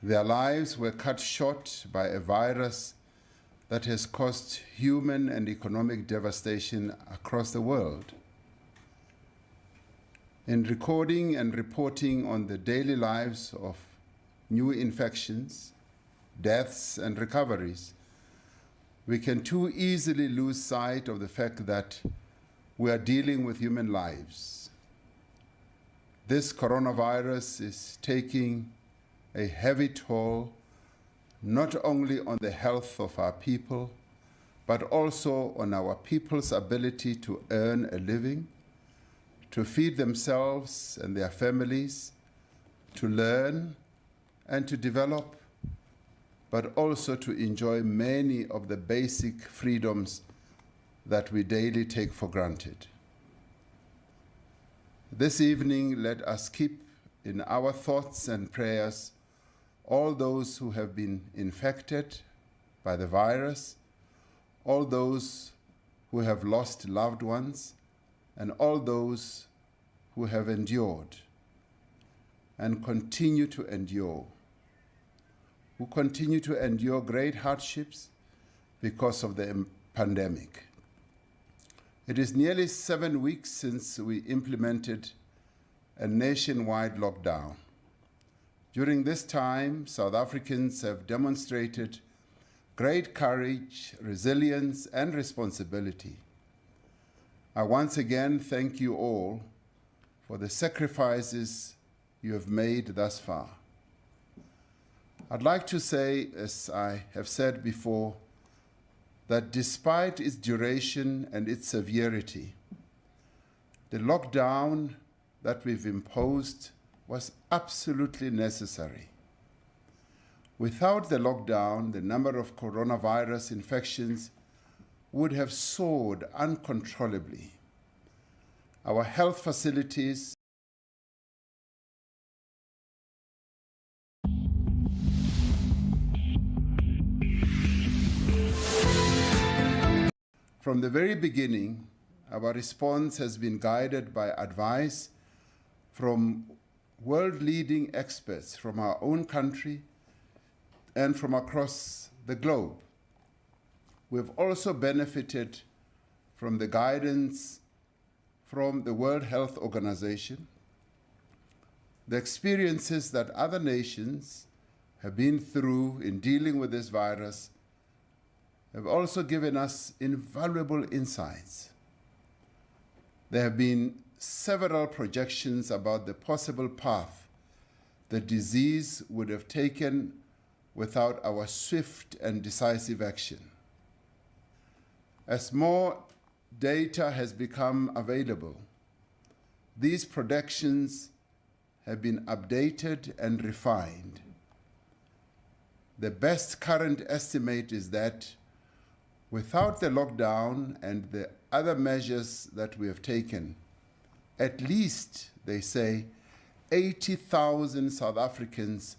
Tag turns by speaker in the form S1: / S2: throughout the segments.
S1: Their lives were cut short by a virus that has caused human and economic devastation across the world. In recording and reporting on the daily lives of new infections, deaths, and recoveries, we can too easily lose sight of the fact that we are dealing with human lives. This coronavirus is taking a heavy toll not only on the health of our people, but also on our people's ability to earn a living, to feed themselves and their families, to learn and to develop, but also to enjoy many of the basic freedoms that we daily take for granted. This evening, let us keep in our thoughts and prayers all those who have been infected by the virus, all those who have lost loved ones, and all those who have endured and continue to endure, who continue to endure great hardships because of the pandemic. It is nearly 7 weeks since we implemented a nationwide lockdown. During this time, South Africans have demonstrated great courage, resilience, and responsibility. I once again thank you all for the sacrifices you have made thus far. I'd like to say, as I have said before, that despite its duration and its severity, the lockdown that we've imposed was absolutely necessary. Without the lockdown, the number of coronavirus infections would have soared uncontrollably. Our health facilities From the very beginning, our response has been guided by advice from world-leading experts from our own country and from across the globe. We've also benefited from the guidance from the World Health Organization, the experiences that other nations have been through in dealing with this virus have also given us invaluable insights. There have been several projections about the possible path the disease would have taken without our swift and decisive action. As more data has become available, these predictions have been updated and refined. The best current estimate is that without the lockdown and the other measures that we have taken, at least, they say, 80,000 South Africans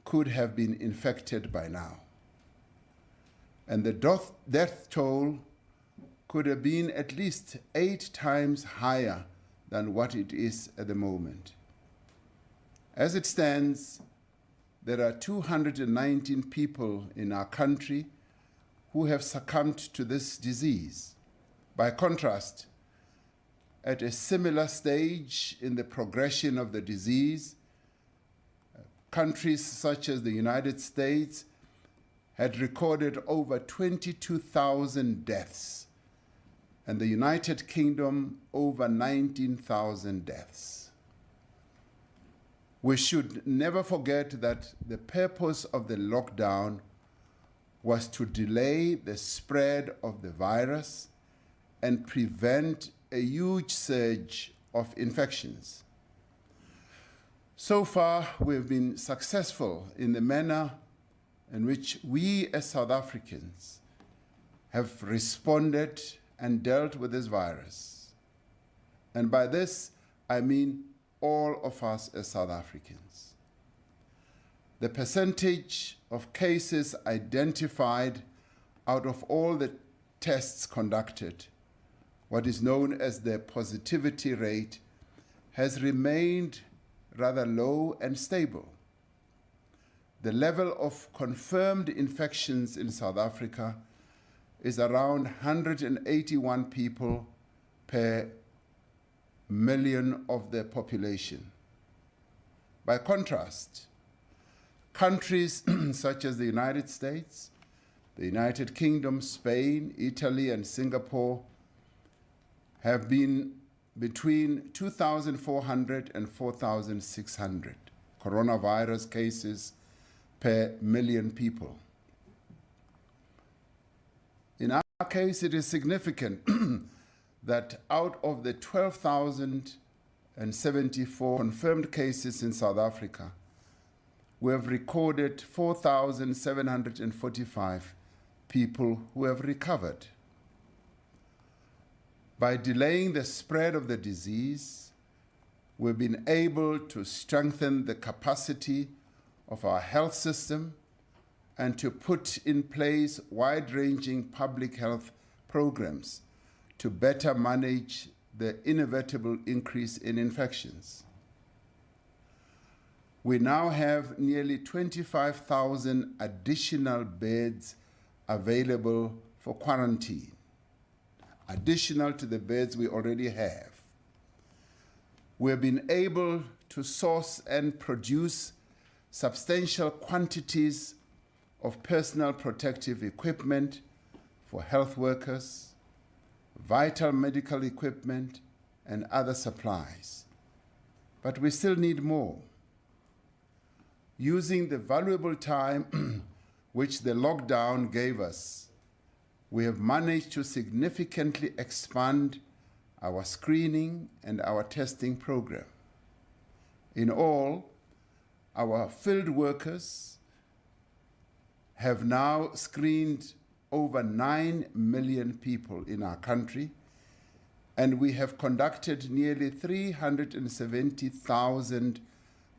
S1: could have been infected by now. And the death toll could have been at least 8 times higher than what it is at the moment. As it stands, there are 219 people in our country who have succumbed to this disease. By contrast, at a similar stage in the progression of the disease, countries such as the United States had recorded over 22,000 deaths, and the United Kingdom over 19,000 deaths. We should never forget that the purpose of the lockdown was to delay the spread of the virus and prevent a huge surge of infections. So far, we've been successful in the manner in which we as South Africans have responded and dealt with this virus. And by this, I mean all of us as South Africans. The percentage of cases identified out of all the tests conducted, what is known as the positivity rate, has remained rather low and stable. the level of confirmed infections in South Africa is around 181 people per million of the population. By contrast, countries such as the United States, the United Kingdom, Spain, Italy, and Singapore have been between 2,400 and 4,600 coronavirus cases per million people. In our case, it is significant that out of the 12,074 confirmed cases in South Africa, we have recorded 4,745 people who have recovered. By delaying the spread of the disease, we've been able to strengthen the capacity of our health system and to put in place wide-ranging public health programs to better manage the inevitable increase in infections. We now have nearly 25,000 additional beds available for quarantine, additional to the beds we already have. We've been able to source and produce substantial quantities of personal protective equipment for health workers, vital medical equipment, and other supplies. But we still need more. Using the valuable time which the lockdown gave us, we have managed to significantly expand our screening and our testing program. In all, our field workers have now screened over 9 million people in our country, and we have conducted nearly 370,000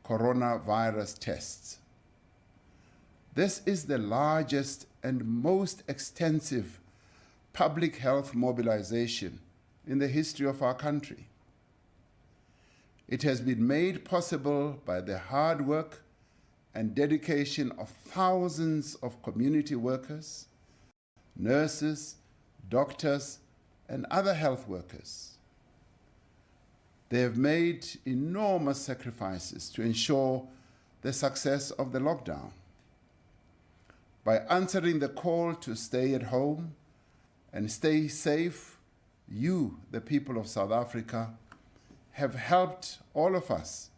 S1: coronavirus tests. This is the largest and most extensive public health mobilization in the history of our country. It has been made possible by the hard work and dedication of thousands of community workers, nurses, doctors, and other health workers. They have made enormous sacrifices to ensure the success of the lockdown. By answering the call to stay at home and stay safe, you, the people of South Africa, have helped all of us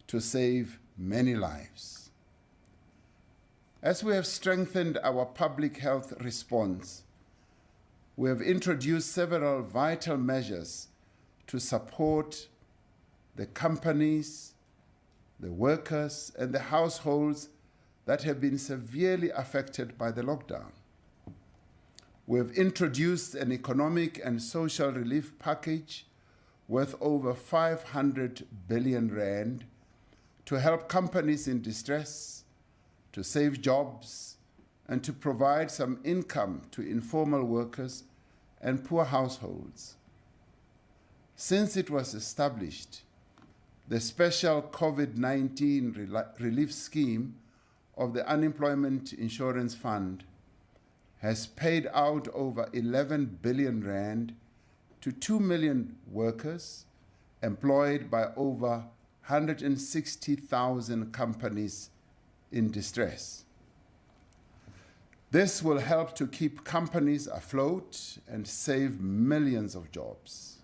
S1: to save many lives. As we have strengthened our public health response, we have introduced several vital measures to support the companies, the workers, and the households that have been severely affected by the lockdown. We have introduced an economic and social relief package worth over 500 billion rand to help companies in distress, to save jobs, and to provide some income to informal workers and poor households. Since it was established, the special COVID-19 relief scheme of the Unemployment Insurance Fund has paid out over 11 billion rand to 2 million workers employed by over 160,000 companies in distress. This will help to keep companies afloat and save millions of jobs.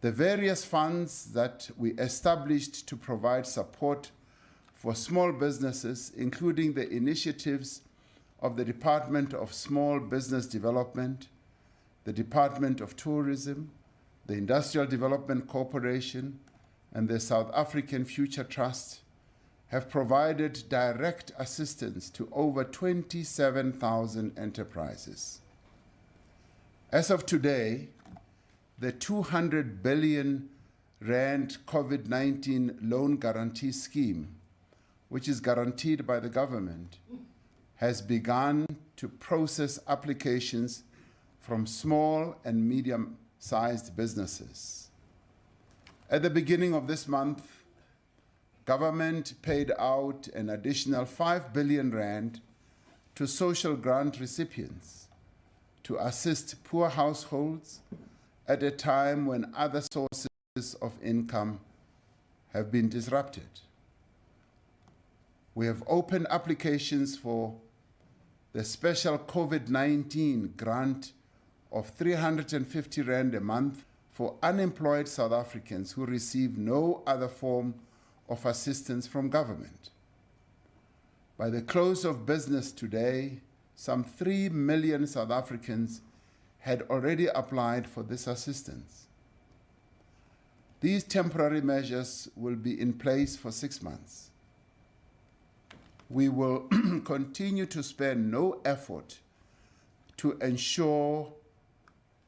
S1: The various funds that we established to provide support for small businesses, including the initiatives of the Department of Small Business Development, the Department of Tourism, the Industrial Development Corporation, and the South African Future Trust, have provided direct assistance to over 27,000 enterprises. As of today, the 200 billion rand COVID-19 loan guarantee scheme, which is guaranteed by the government, has begun to process applications from small and medium-sized businesses. At the beginning of this month, government paid out an additional 5 billion rand to social grant recipients to assist poor households at a time when other sources of income have been disrupted. We have opened applications for the special COVID-19 grant of 350 rand a month for unemployed South Africans who receive no other form of assistance from government. By the close of business today, some 3 million South Africans had already applied for this assistance. These temporary measures will be in place for 6 months. We will continue to spare no effort to ensure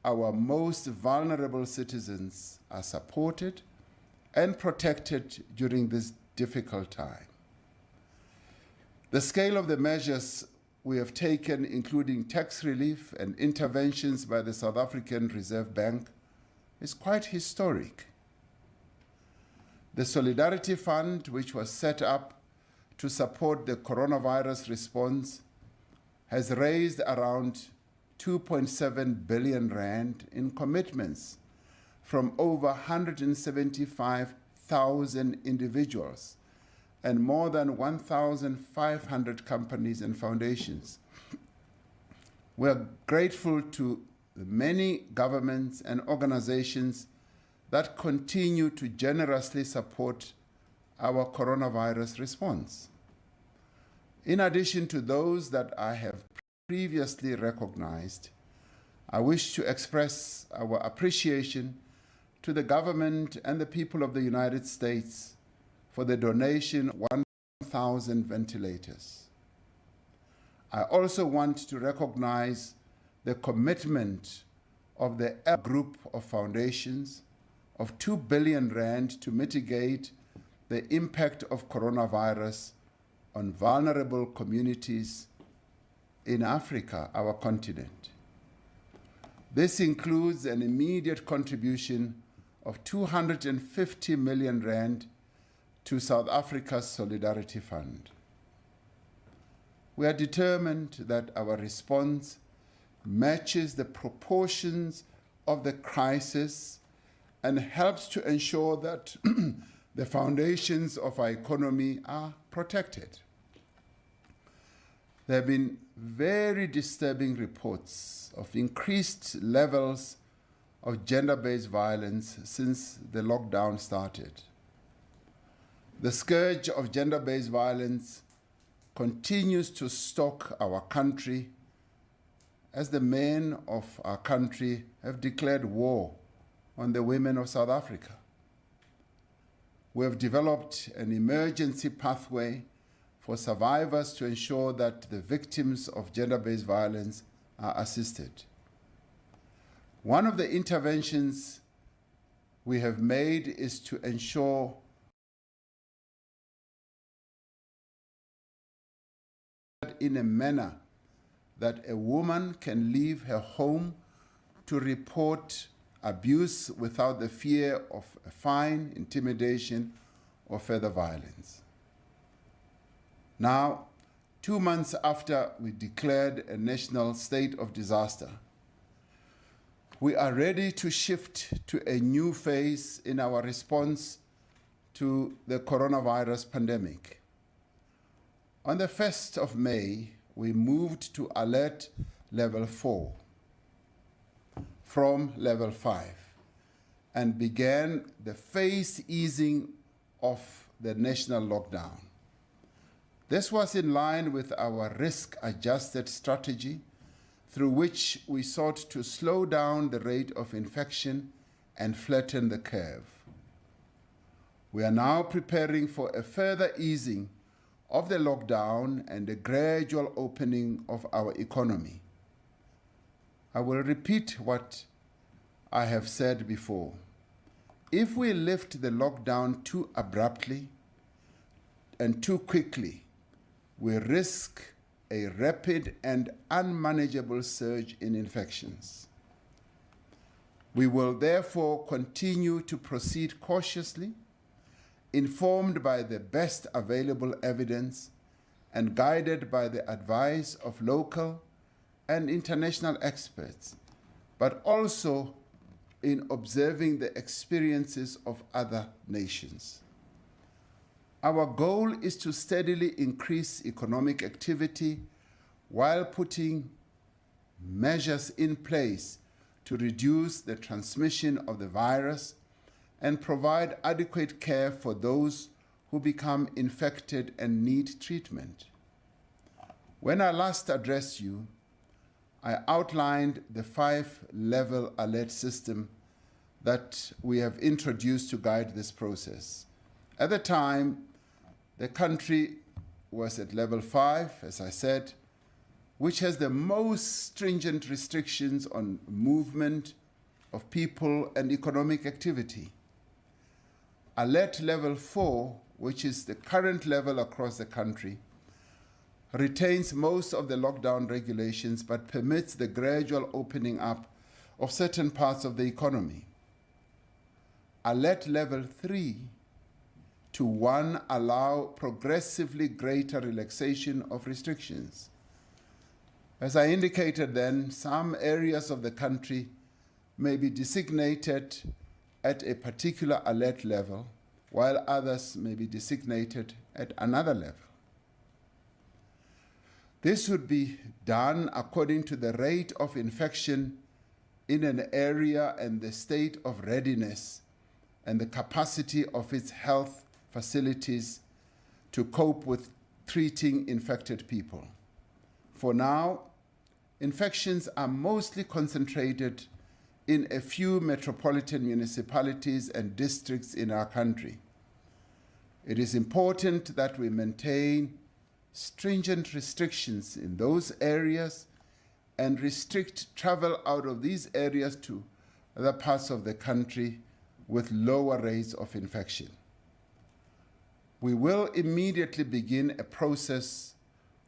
S1: our most vulnerable citizens are supported and protected during this difficult time. The scale of the measures we have taken, including tax relief and interventions by the South African Reserve Bank, is quite historic. The Solidarity Fund, which was set up to support the coronavirus response, has raised around 2.7 billion rand in commitments from over 175,000 individuals and more than 1,500 companies and foundations. We are grateful to the many governments and organizations that continue to generously support our coronavirus response. In addition to those that I have previously recognized, I wish to express our appreciation to the government and the people of the United States for the donation of 1,000 ventilators. I also want to recognize the commitment of the group of foundations of 2 billion rand to mitigate the impact of coronavirus on vulnerable communities in Africa, our continent. This includes an immediate contribution of 250 million rand to South Africa's Solidarity Fund. We are determined that our response matches the proportions of the crisis and helps to ensure that the foundations of our economy are protected. There have been very disturbing reports of increased levels of gender-based violence since the lockdown started. The scourge of gender-based violence continues to stalk our country as the men of our country have declared war on the women of South Africa. We have developed an emergency pathway for survivors to ensure that the victims of gender-based violence are assisted. One of the interventions we have made is to ensure in a manner that a woman can leave her home to report abuse without the fear of a fine, intimidation, or further violence. Now, 2 months after we declared a national state of disaster, we are ready to shift to a new phase in our response to the coronavirus pandemic. On the 1st of May, we moved to alert level 4 from level 5 and began the phased easing of the national lockdown. This was in line with our risk-adjusted strategy, through which we sought to slow down the rate of infection and flatten the curve. We are now preparing for a further easing of the lockdown and a gradual opening of our economy. I will repeat what I have said before. If we lift the lockdown too abruptly and too quickly, we risk a rapid and unmanageable surge in infections. We will therefore continue to proceed cautiously informed by the best available evidence and guided by the advice of local and international experts, but also in observing the experiences of other nations. Our goal is to steadily increase economic activity while putting measures in place to reduce the transmission of the virus and provide adequate care for those who become infected and need treatment. When I last addressed you, I outlined the 5-level alert system that we have introduced to guide this process. At the time, the country was at level 5, as I said, which has the most stringent restrictions on movement of people and economic activity. Alert level 4, which is the current level across the country, retains most of the lockdown regulations but permits the gradual opening up of certain parts of the economy. Alert level 3 to 1 allow progressively greater relaxation of restrictions. As I indicated then, some areas of the country may be designated at a particular alert level, while others may be designated at another level. This would be done according to the rate of infection in an area and the state of readiness and the capacity of its health facilities to cope with treating infected people. For now, infections are mostly concentrated in a few metropolitan municipalities and districts in our country. It is important that we maintain stringent restrictions in those areas and restrict travel out of these areas to other parts of the country with lower rates of infection. We will immediately begin a process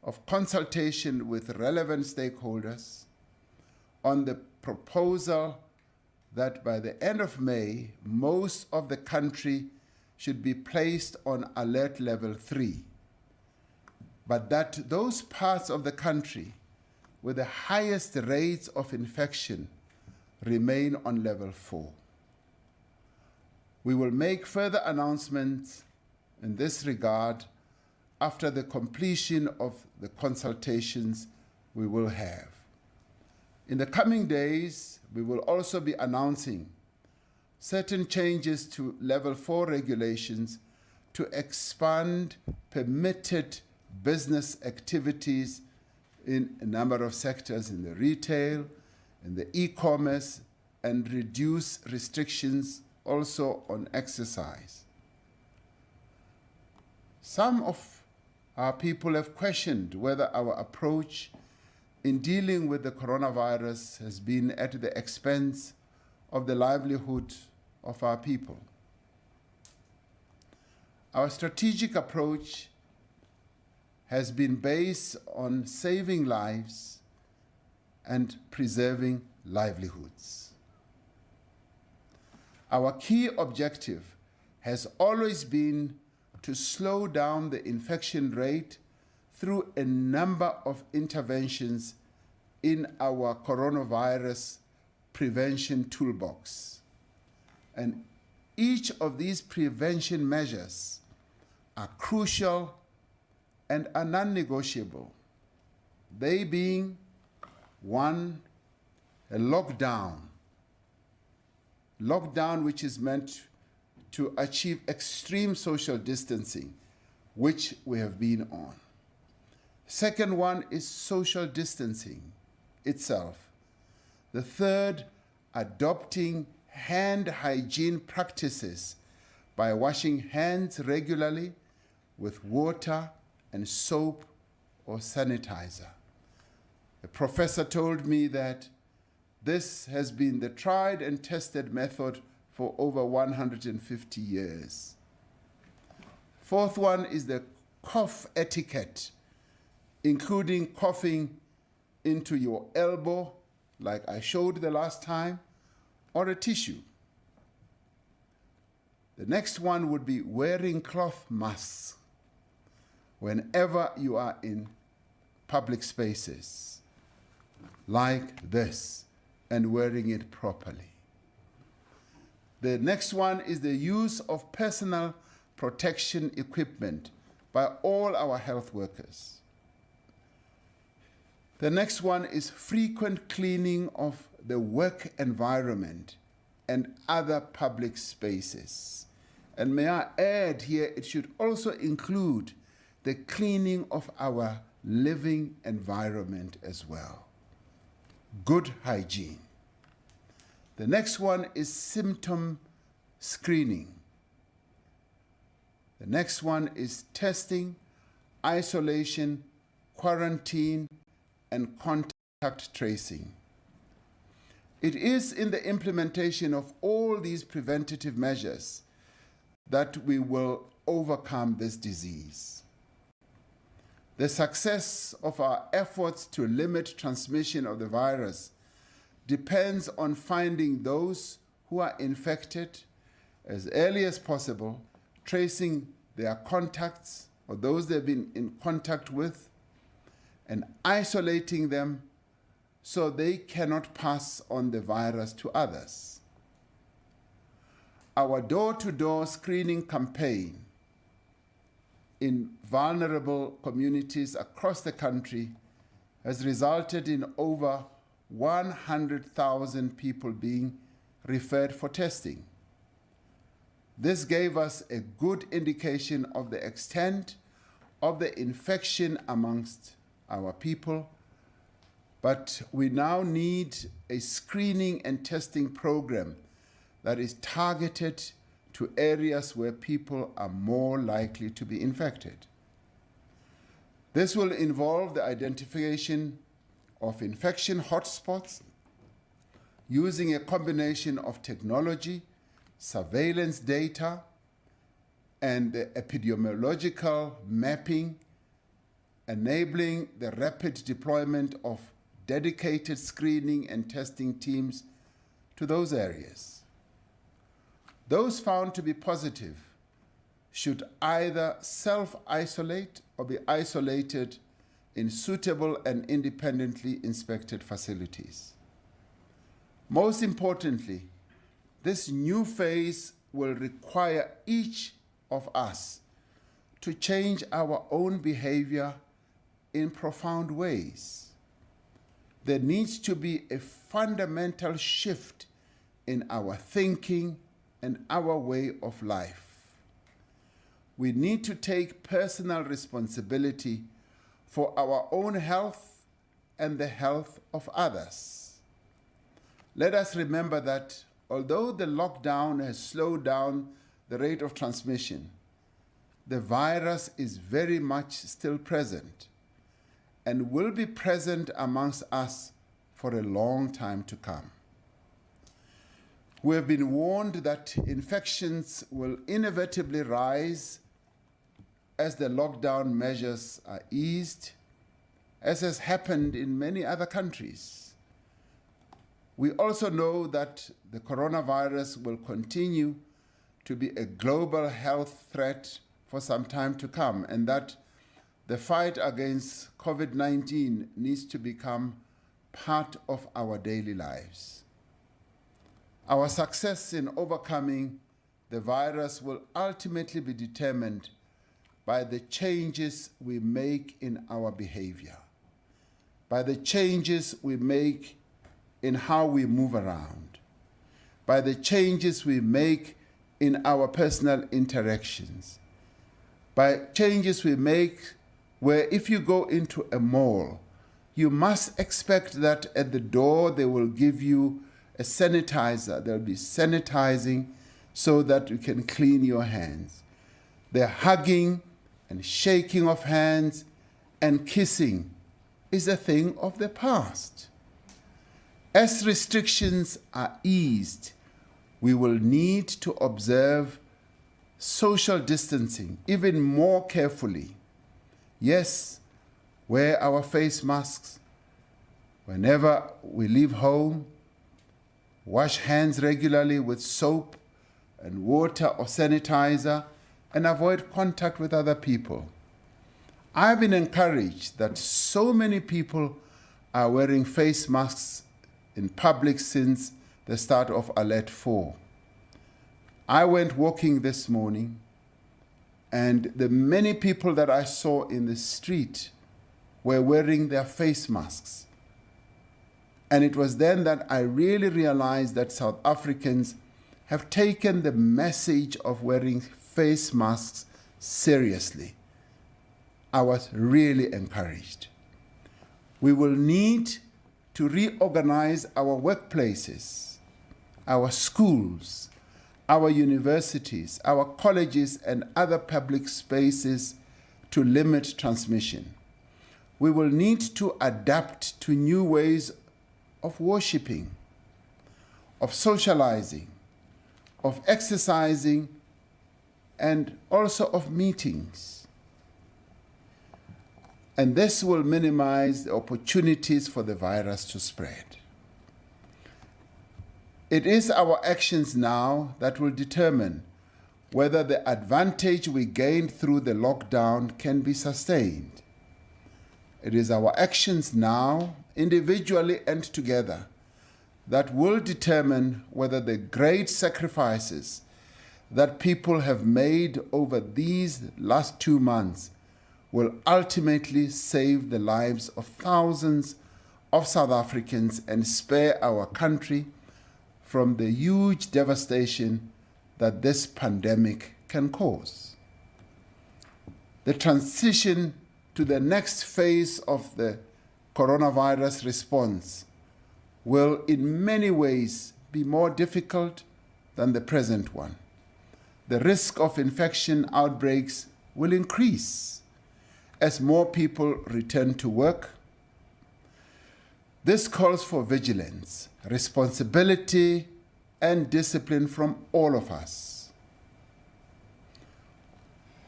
S1: of consultation with relevant stakeholders on the proposal that by the end of May, most of the country should be placed on alert level 3, but that those parts of the country with the highest rates of infection remain on level 4. We will make further announcements in this regard after the completion of the consultations we will have. In the coming days, we will also be announcing certain changes to level 4 regulations to expand permitted business activities in a number of sectors in the retail, in the e-commerce, and reduce restrictions also on exercise. Some of our people have questioned whether our approach in dealing with the coronavirus has been at the expense of the livelihood of our people. Our strategic approach has been based on saving lives and preserving livelihoods. Our key objective has always been to slow down the infection rate through a number of interventions in our coronavirus prevention toolbox. And each of these prevention measures are crucial and are non-negotiable. They being, 1, a lockdown which is meant to achieve extreme social distancing, which we have been on. Second one is social distancing itself. The third, adopting hand hygiene practices by washing hands regularly with water and soap or sanitizer. A professor told me that this has been the tried and tested method for over 150 years. Fourth one is the cough etiquette, including coughing into your elbow, like I showed the last time, or a tissue. The next one would be wearing cloth masks whenever you are in public spaces like this, and wearing it properly. The next one is the use of personal protection equipment by all our health workers. The next one is frequent cleaning of the work environment and other public spaces. And may I add here, it should also include the cleaning of our living environment as well. Good hygiene. The next one is symptom screening. The next one is testing, isolation, quarantine, and contact tracing. It is in the implementation of all these preventative measures that we will overcome this disease. The success of our efforts to limit transmission of the virus depends on finding those who are infected as early as possible, tracing their contacts or those they've been in contact with, and isolating them so they cannot pass on the virus to others. Our door-to-door screening campaign in vulnerable communities across the country has resulted in over 100,000 people being referred for testing. This gave us a good indication of the extent of the infection amongst our people, but we now need a screening and testing program that is targeted to areas where people are more likely to be infected. This will involve the identification of infection hotspots using a combination of technology, surveillance data, and the epidemiological mapping, enabling the rapid deployment of dedicated screening and testing teams to those areas. Those found to be positive should either self-isolate or be isolated in suitable and independently inspected facilities. Most importantly, this new phase will require each of us to change our own behavior in profound ways. There needs to be a fundamental shift in our thinking and our way of life. We need to take personal responsibility for our own health and the health of others. Let us remember that although the lockdown has slowed down the rate of transmission, the virus is very much still present and will be present amongst us for a long time to come. We have been warned that infections will inevitably rise as the lockdown measures are eased, as has happened in many other countries. We also know that the coronavirus will continue to be a global health threat for some time to come, and that the fight against COVID-19 needs to become part of our daily lives. Our success in overcoming the virus will ultimately be determined by the changes we make in our behavior, by the changes we make in how we move around, by the changes we make in our personal interactions, by changes we make where if you go into a mall, you must expect that at the door they will give you a sanitizer. They'll be sanitizing so that you can clean your hands. The hugging and shaking of hands and kissing is a thing of the past. As restrictions are eased, we will need to observe social distancing even more carefully. Yes, wear our face masks whenever we leave home, wash hands regularly with soap and water or sanitizer and avoid contact with other people. I've been encouraged that so many people are wearing face masks in public since the start of Alert 4. I went walking this morning, and the many people that I saw in the street were wearing their face masks. And it was then that I really realized that South Africans have taken the message of wearing face masks seriously. I was really encouraged. We will need to reorganize our workplaces, our schools, our universities, our colleges, and other public spaces to limit transmission. We will need to adapt to new ways of worshiping, of socializing, of exercising, and also of meetings. And this will minimize the opportunities for the virus to spread. It is our actions now that will determine whether the advantage we gained through the lockdown can be sustained. It is our actions now, individually and together, that will determine whether the great sacrifices that people have made over these last 2 months will ultimately save the lives of thousands of South Africans and spare our country from the huge devastation that this pandemic can cause. The transition to the next phase of the coronavirus response will in many ways be more difficult than the present one. The risk of infection outbreaks will increase as more people return to work. This calls for vigilance, responsibility, and discipline from all of us.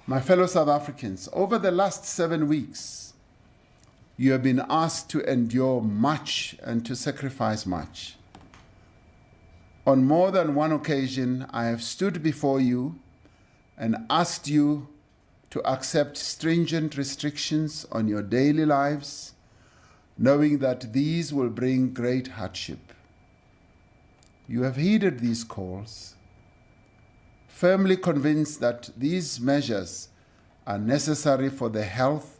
S1: My fellow South Africans, over the last 7 weeks, you have been asked to endure much and to sacrifice much. On more than one occasion, I have stood before you and asked you to accept stringent restrictions on your daily lives, knowing that these will bring great hardship. You have heeded these calls, firmly convinced that these measures are necessary for the health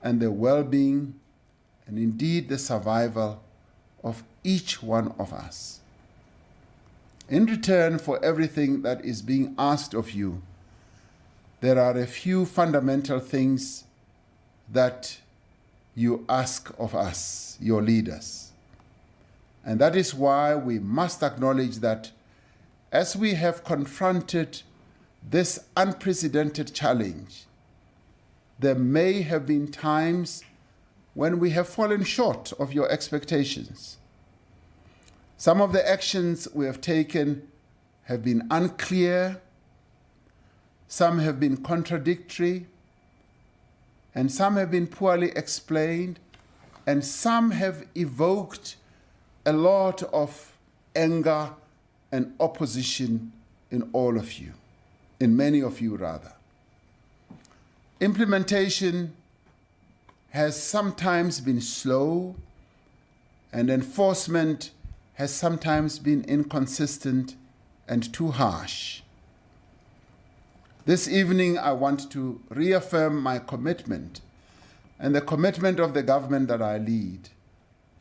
S1: and the well-being and indeed the survival of each one of us. In return for everything that is being asked of you, there are a few fundamental things that you ask of us, your leaders. And that is why we must acknowledge that as we have confronted this unprecedented challenge, there may have been times when we have fallen short of your expectations. Some of the actions we have taken have been unclear, some have been contradictory, and some have been poorly explained, and some have evoked a lot of anger and opposition in all of you, in many of you rather. Implementation has sometimes been slow, and enforcement has sometimes been inconsistent and too harsh. This evening, I want to reaffirm my commitment and the commitment of the government that I lead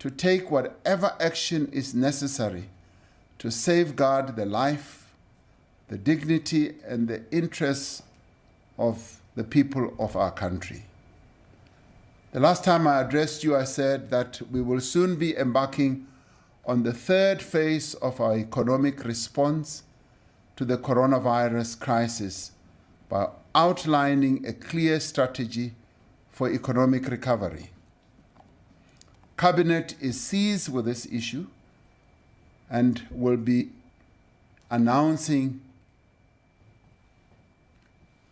S1: to take whatever action is necessary to safeguard the life, the dignity, and the interests of the people of our country. The last time I addressed you, I said that we will soon be embarking on the third phase of our economic response to the coronavirus crisis by outlining a clear strategy for economic recovery. Cabinet is seized with this issue and will be announcing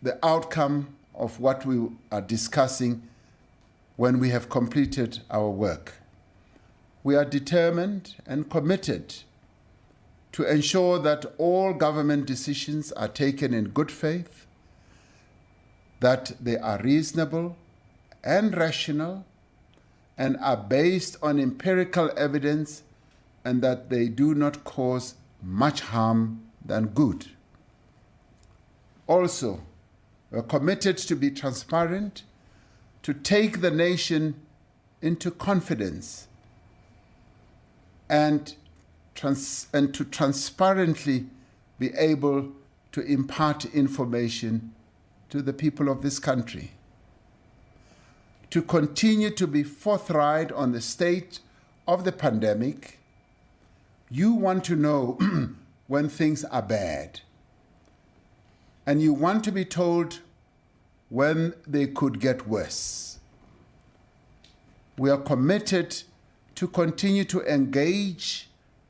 S1: the outcome of what we are discussing when we have completed our work. We are determined and committed to ensure that all government decisions are taken in good faith, that they are reasonable and rational and are based on empirical evidence, and that they do not cause much harm than good. Also, we're committed to be transparent, to take the nation into confidence, and to transparently be able to impart information to the people of this country. To continue to be forthright on the state of the pandemic. You want to know when things are bad, and you want to be told when they could get worse. We are committed to continue to engage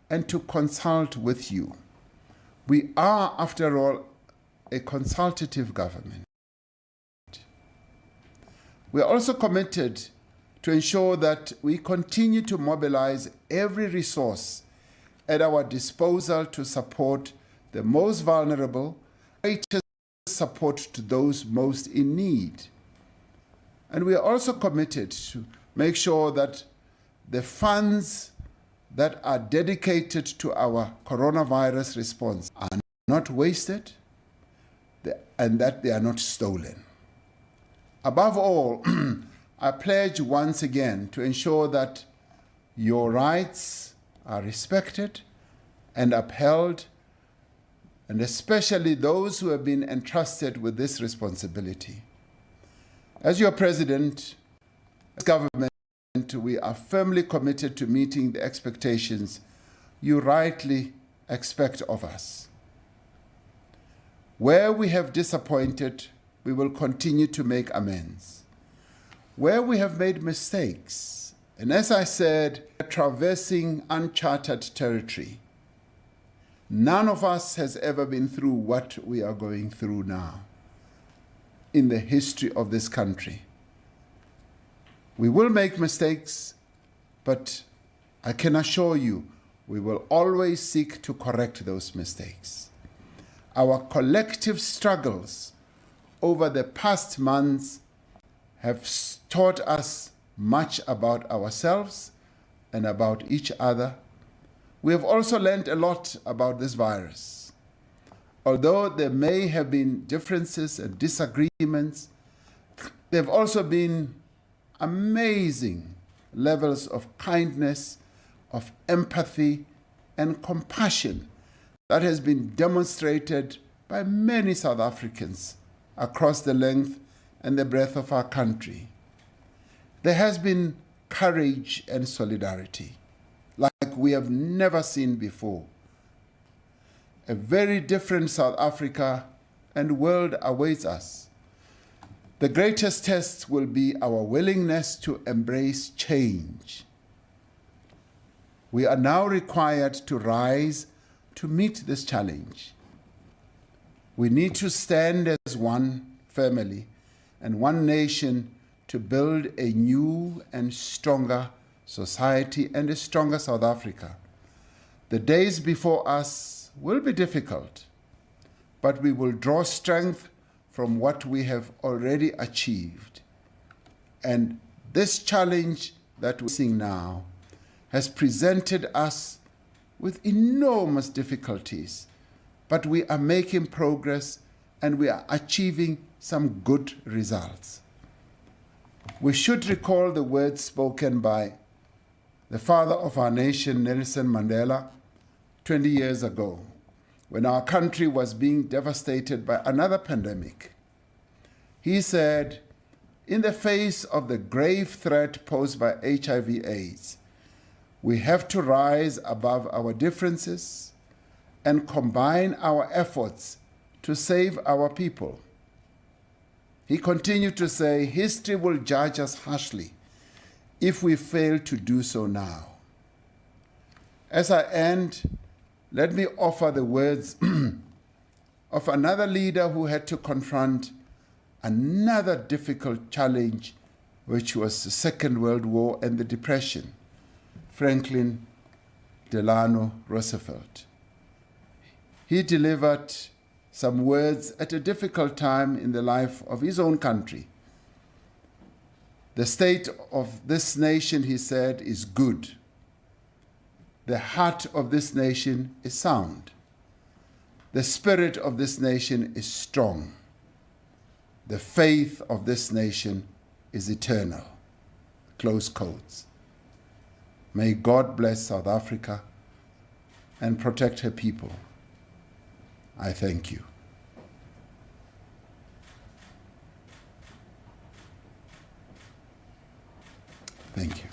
S1: and to consult with you. We are, after all, a consultative government. We are also committed to ensure that we continue to mobilize every resource at our disposal to support the most vulnerable, greatest support to those most in need. And we are also committed to make sure that the funds that are dedicated to our coronavirus response are not wasted and that they are not stolen. Above all, I pledge once again to ensure that your rights are respected and upheld, and especially those who have been entrusted with this responsibility. As your president, as government, we are firmly committed to meeting the expectations you rightly expect of us. Where we have disappointed, we will continue to make amends. Where we have made mistakes, and as I said, traversing uncharted territory. None of us has ever been through what we are going through now in the history of this country. We will make mistakes, but I can assure you, we will always seek to correct those mistakes. Our collective struggles over the past months have taught us much about ourselves and about each other. We have also learned a lot about this virus. Although there may have been differences and disagreements, there have also been amazing levels of kindness, of empathy, and compassion that has been demonstrated by many South Africans across the length and the breadth of our country. There has been courage and solidarity like we have never seen before. A very different South Africa and world awaits us. The greatest test will be our willingness to embrace change. We are now required to rise to meet this challenge. We need to stand as one family and one nation to build a new and stronger society and a stronger South Africa. The days before us will be difficult, but we will draw strength from what we have already achieved. And this challenge that we're seeing now has presented us with enormous difficulties, but we are making progress and we are achieving some good results. We should recall the words spoken by the father of our nation, Nelson Mandela, 20 years ago, when our country was being devastated by another pandemic. He said, in the face of the grave threat posed by HIV/AIDS, we have to rise above our differences and combine our efforts to save our people. He continued to say, history will judge us harshly if we fail to do so now. As I end, let me offer the words of another leader who had to confront another difficult challenge, which was the Second World War and the Depression, Franklin Delano Roosevelt. he delivered some words at a difficult time in the life of his own country. The state of this nation, he said, is good. The heart of this nation is sound. The spirit of this nation is strong. The faith of this nation is eternal. Close quotes. May God bless South Africa and protect her people. I thank you. Thank you.